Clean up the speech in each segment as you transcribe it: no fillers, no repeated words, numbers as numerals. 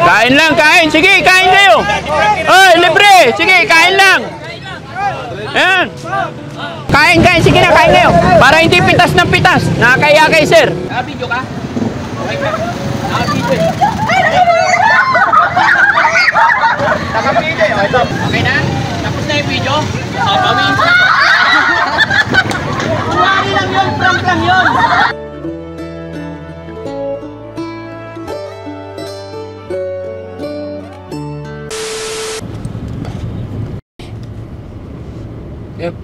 Kain lang, kain. Sige, kain kayo. Oy, libre. Sige, kain lang. Ayan. Kain, kain. Sige na, kain kayo. Para hindi pitas ng pitas. Nakakaya kay sir. Nakabidyo ka? Okay ka? Nakabidyo eh. Nakabidyo eh. Okay na? Tapos na yung video? Bawiin ko na to. Kuwari lang yun. Prank lang yun.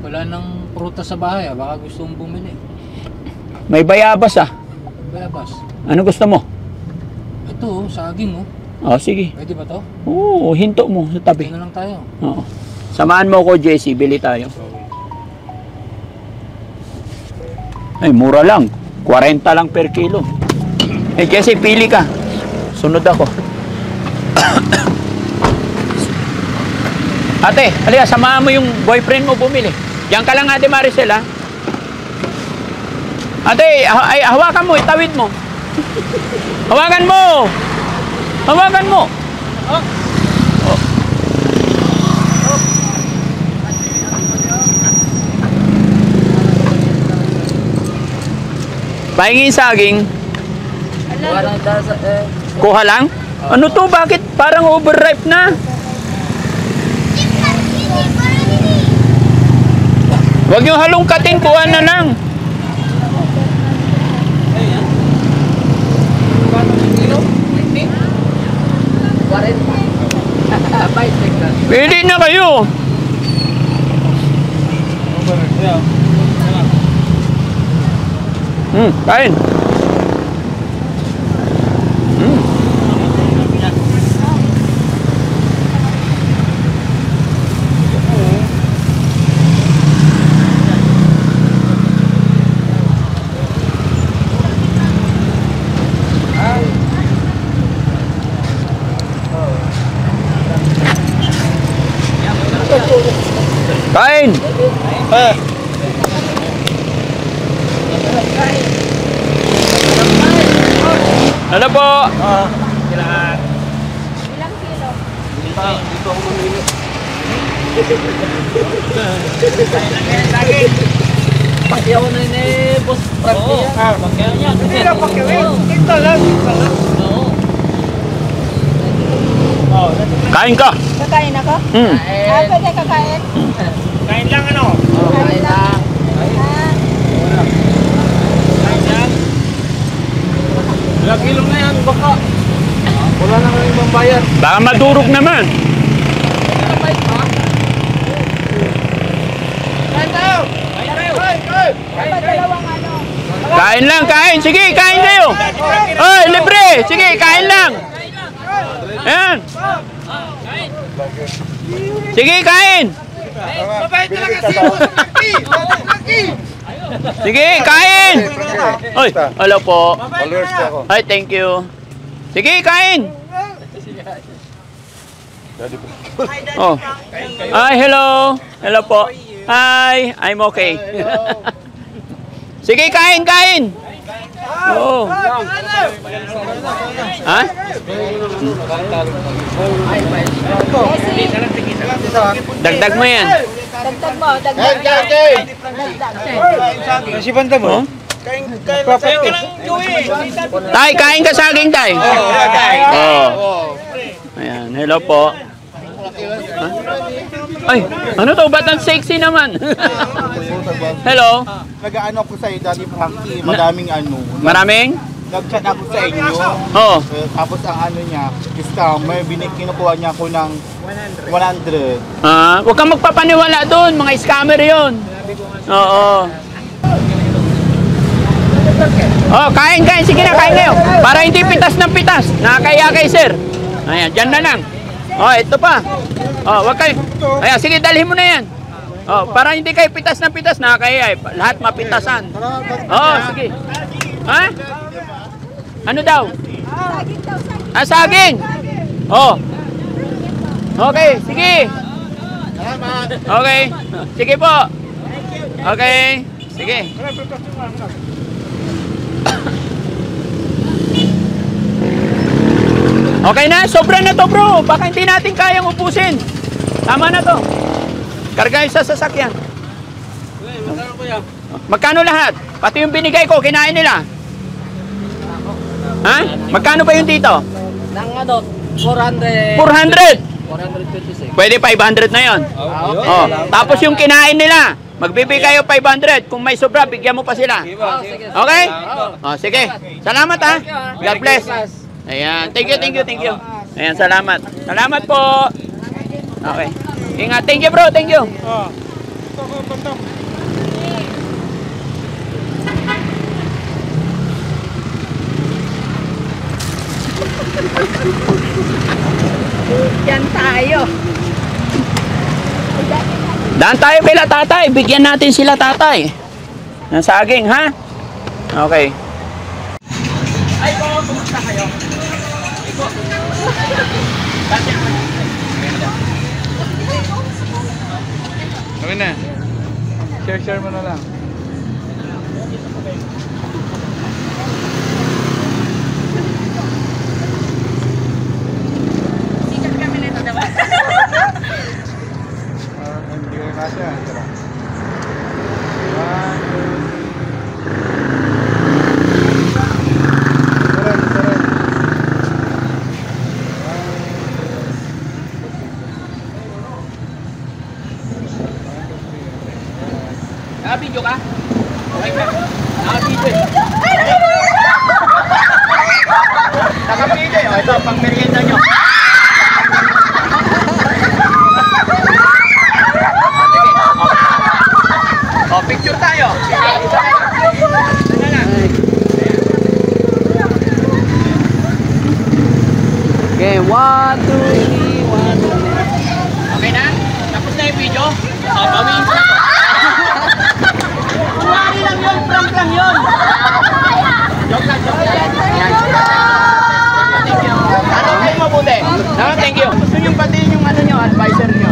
Wala nang prutas sa bahay, baka gusto mong bumili. May bayabas ah. Bayabas. Ano gusto mo? Ito, saging oh. Oh, sige. Pwede ba to? Oo, hinto mo sa tabi. Tingnan lang tayo. Oo. Samahan mo ko, Jesse. Bili tayo. Ay, mura lang. 40 lang per kilo. Eh, Jesse, pili ka. Sunod ako. Ate, halika, samahan mo yung boyfriend mo bumili. Diyan ka lang, Ate Maricel, ha? Ate, ay, hawakan mo, itawid mo. Hawakan mo! Hawakan mo! Oh. Oh. Pahingin saging. Kuha lang? Ano to? Bakit parang overripe na? Huwag yung halongkatin, kuha na lang. Pwede na kayo. Kain. Kain! Ano po? Ilang kilo? Dito ako mamili. Pakyaw na yun eh, boss. Pakyaw niya. Hindi na pakyaw. Ito lang. Kain ka! Kakain ako? Pwede kakain? Kain lang ano? Kain lang. Kain lang. Ilang kilo na yan, baka. Wala na kami mambayad. Baka madurog naman. Kain tayo! Kain tayo! Dapat dalawang ano? Kain lang, kain. Sige, kain kayo. Oy, libre. Sige, kain lang. Ayan. Sige, kain. Mabait talaga si Lucky! Sige, kain. Oy, hello po. Followers ko ako. Ay, thank you. Sige, kain. Oh. Ay, hello. Hello po. Hi, I'm okay. Sige, kain, kain. Oo. Ha? Dagdag mo yan. Dagdag mo, dagdag. Si Banda mo? Tay, kain ka saging, tay. Oh. Ayan, hello po. Ay, ano to? Ba't ang sexy naman? Hello? Nag-ano ako sa iyo, Daddy Frankie, madaming ano. Maraming? Nag-chat ako sa inyo. Oo. Tapos ang ano niya, scammer, kinukuha niya ako ng 100. Huwag kang magpapaniwala doon, mga scammer yon. Oo. Oh, kain, kain. Sige na, kain kayo. Para hindi pitas ng pitas. Nakakaya kay sir. Ayan, dyan na lang. Oh, ito pa. Oh, wag kayo. Ayan, sige, dalhin mo na yan. Oh, para hindi kayo pitas ng pitas, nakakaya. Lahat mapitasan. Oh, sige. Ha? Ano daw? Saging daw, saging. Ah, saging. Oh. Okay, sige. Okay. Sige po. Okay. Sige. Okay na? Sobra na to bro. Baka hindi natin kayang ubusin. Tama na to. Karga yung sa sasakyan. Magkano kuya? Magkano lahat? Pati yung binigay ko, kinain nila. Ha? Magkano ba yung dito? Nang ano, 400. 400. 426. Pwede 500 na yon. Okay. Oh, tapos yung kinain nila, magbibigay kayo 500. Kung may sobra, bigyan mo pa sila. Sige. Okay? Oh, sige. Salamat ha. God bless. Ayan. Thank you. Ayan, salamat. Salamat po. Okay. Ingat. Thank you bro. Thank you. Yan tayo. Daan tayo kila tatay. Bigyan natin sila tatay. Ng saging, ha? Okay. Ay po, kumusta kayo? Ay po. Okay na. Share mo na lang. Hindi ko kasya. Tara. 1, 2, 3. Nakabidyo ka? Okay ka? Nakabidyo eh. Nakabidyo eh. O, ito, pang merienda nyo. O, picture tayo. Isa na lang. Okay, 1, 2, 3, 1, 2, 3. Okay na? Tapos na yung video? O, bawiin ko na to. Kunwari lang yun, prank lang yun. Joke lang. Ayan. Thank you. Ano kayo mabuti? No, thank you. Gusto nyo batiin yung ano nyo, advisor nyo.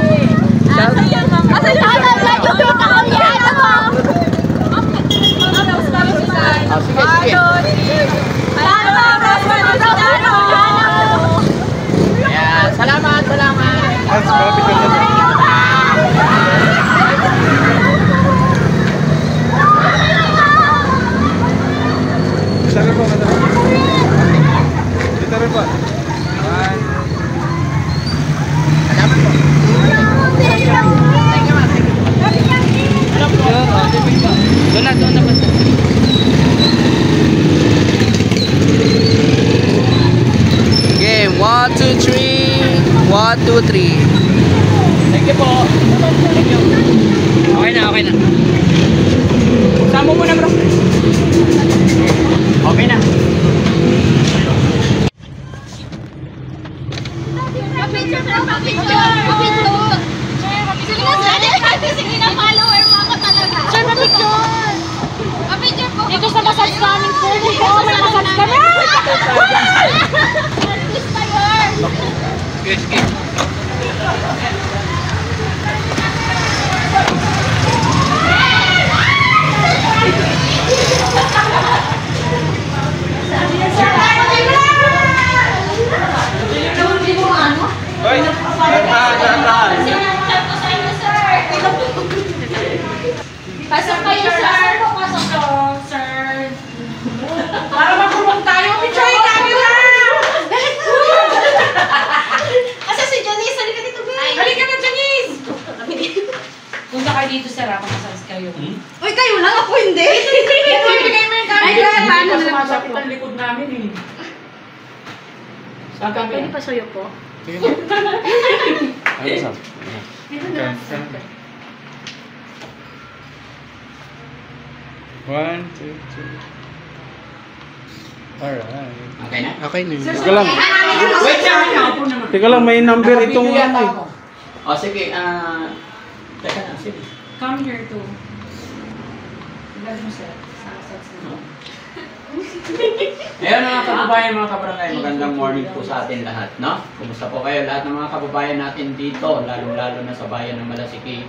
Oh, sige. Ayan, salamat. Hans, malapit ka na. Isa rin po, madam. Dito rin po. 1. Salamat po. Thank you, ma'am. Thank you. Alam po. Doon na ba? Game 1, 2, 3. 1, 2, 3. Thank you po. Thank you. Okay na. Sama mo na bro. Okay na. Ito sa massage namin po. Oh, may massage kami. Sige. Hoy, Pasok kayo, sir. Pasok, sir. Para makulong tayo. Picture kami lang. Asa si Janice? Halika dito, guys. Halika na, Janice. Punta kayo dito, sir. Massage kayo. Uy, kayo lang. Ako hindi. Ibigay mo yung camera. Ay, paano na lang? Sumasakit ang likod namin eh. Saan kami? Pwede pa sa'yo po. Ano sa? Dito na. 1, 2, 3. Alright. Okay na? Okay na. Teka lang. Wait lang. Teka lang, may number itong ano eh. O sige, teka na, sige. Come here too. Ilan mo, sir? Massage na. Ayun mga kababayan, mga kabarangay, magandang morning po sa atin lahat, no? Kumusta po kayo? Lahat ng mga kababayan natin dito, lalong-lalo na sa bayan ng Malasiki.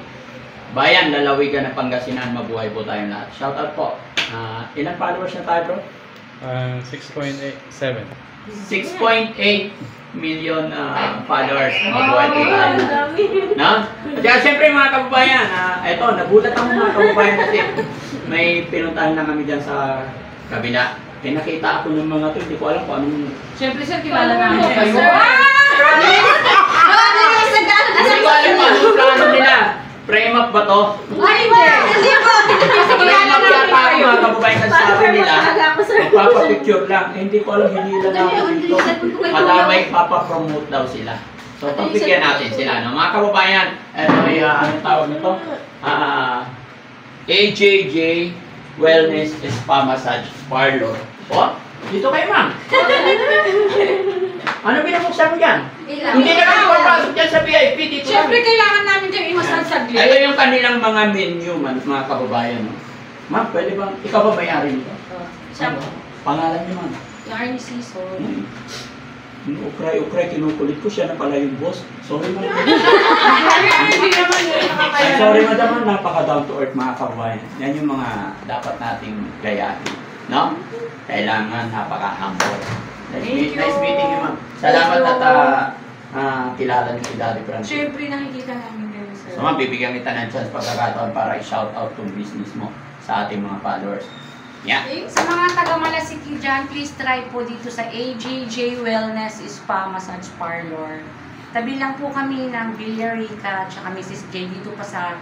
Bayan, lalawigan ng Pangasinan, mabuhay po tayong lahat. Shoutout po. Ilan followers na tayo, bro? 6.87. 6.8 million followers. Mabuhay po tayo. No? At saka siyempre mga kababayan, eto, nagulat ako mga kababayan kasi may pinuntahan na kami dyan sa kabila. Nakita ako ng mga to, hindi ko alam kung anong... Siyempre sir, kilala namin kayo. Hindi ko alam kung anong plano nila. Frame up ba to? Ay, hindi po. Frame up yata ako mga kababayan kasi sabi nila, magpapapicture lang. Hindi ko alam, hinila na ako dito. Madamay, papapromote daw sila. So, pagbigyan natin sila. No? Mga kababayan, ito ay, anong tawag nito? AJJ Wellness Spa Massage Parlor. O, dito kayo ma'am. Ano binabuksan mo dyan? Hindi na kayo papasok dyan sa VIP. Dito Siyempre, kailangan namin dyan i-massage saglit. Ito yung kanilang mga menu, mga kababayan. No? Ma'am, pwede bang, ikaw ba may-ari nito? Siya po. Pangalan niyo ma'am? Yarny Season. Ukray, kinukulit ko siya na pala yung boss. Sorry ma'am. Hindi naman yun. Ay, sorry madam, napaka down to earth mga kababayan. Yan yung mga dapat nating gayahin. No? Kailangan napaka-humble. Nice meeting you ma'am. Salamat at kilala niyo si Daddy Francis. Siyempre, nakikita namin kayo sir. So ma'am, bibigyan kita ng chance pagkakataon para i-shout out tong business mo sa ating mga followers. Yeah. Sa mga taga-Malasiki dyan, please try po dito sa AJJ Wellness Spa Massage Parlor. Tabi lang po kami ng Villarica at Mrs. J dito pa sa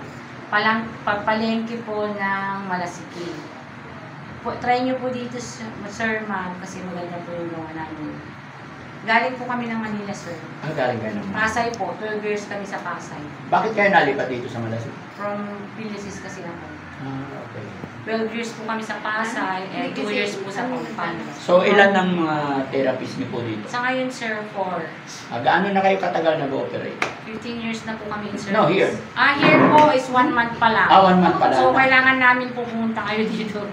palengke po ng Malasiki. Try nyo po dito, sir, ma'am, kasi maganda po yung gawa namin. Galing po kami ng Manila, sir. Galing kayo naman. Pasay po, 12 years kami sa Pasay. Bakit kayo nalipat dito sa Malasik? From Pilisis kasi ako. Okay. 12 years po kami sa Pasay, and 2 years po sa Pampanga. So ilan ng mga therapist niyo po dito? Sa ngayon, sir, 4. Gaano na kayo katagal nag-ooperate? 15 years na po kami in service. No, here. Here po is 1 month pa lang. 1 month pa lang. So, kailangan namin po pumunta kayo dito.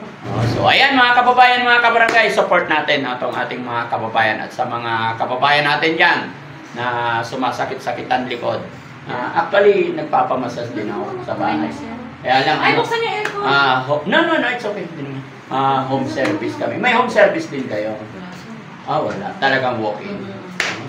So, ayan mga kababayan, mga kabarangay, support natin itong ating mga kababayan at sa mga kababayan natin dyan na sumasakit-sakitan likod. Actually, nagpapamasas din ako sa bahay. Kaya lang, Ay, buksan niyo aircon. no, it's okay. Home service kami. May home service din kayo. Wala. Talagang walk-in.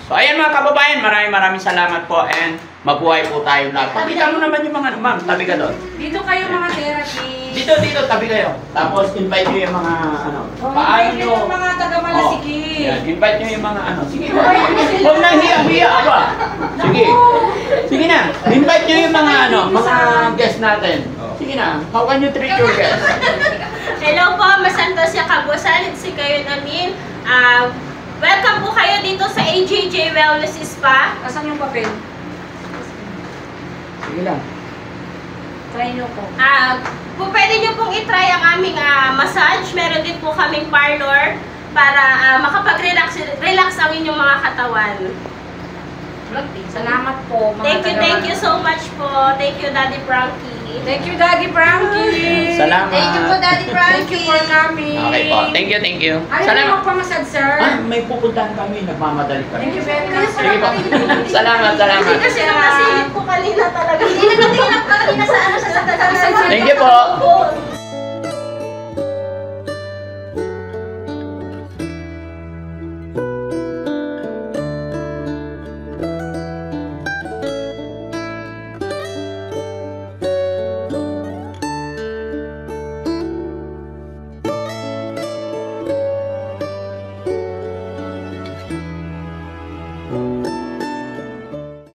So, ayan mga kababayan, maraming salamat po and mabuhay po tayong lahat. Pakita mo naman yung mga, ma'am, tabi ka doon. Dito kayo mga therapy. Dito, tabi kayo. Tapos, invite nyo yung mga, paano nyo. Yung mga taga-Malasiki. Yan, invite nyo yung mga, sige. Huwag na hiya ba? Sige na. Invite nyo yung mga, mga guests natin. Sige na. How can you treat your guests? Hello po, Masantosya Kabusan. Si kayo namin. Welcome po kayo dito sa AJJ Wellness Spa. Asan yung papel? Sige lang. Try nyo po. Pwede nyo pong itry ang aming massage. Meron din po kaming parlor para makapag-relax ang inyong mga katawan. Salamat po. Thank you so much po. Thank you, Daddy Frankie. Thank you, Daddy Frankie. Salamat. Thank you po, Daddy Thank you Frankie. for coming. Okay po. Thank you. Ayaw mo magpamasad, sir. May pupuntahan kami. Nagmamadali kami. Thank you very much, sir. Sige po. Salamat. Kasi namasilip po kanina talaga. Hindi nakatingin ako kanina sa sa Thank you po.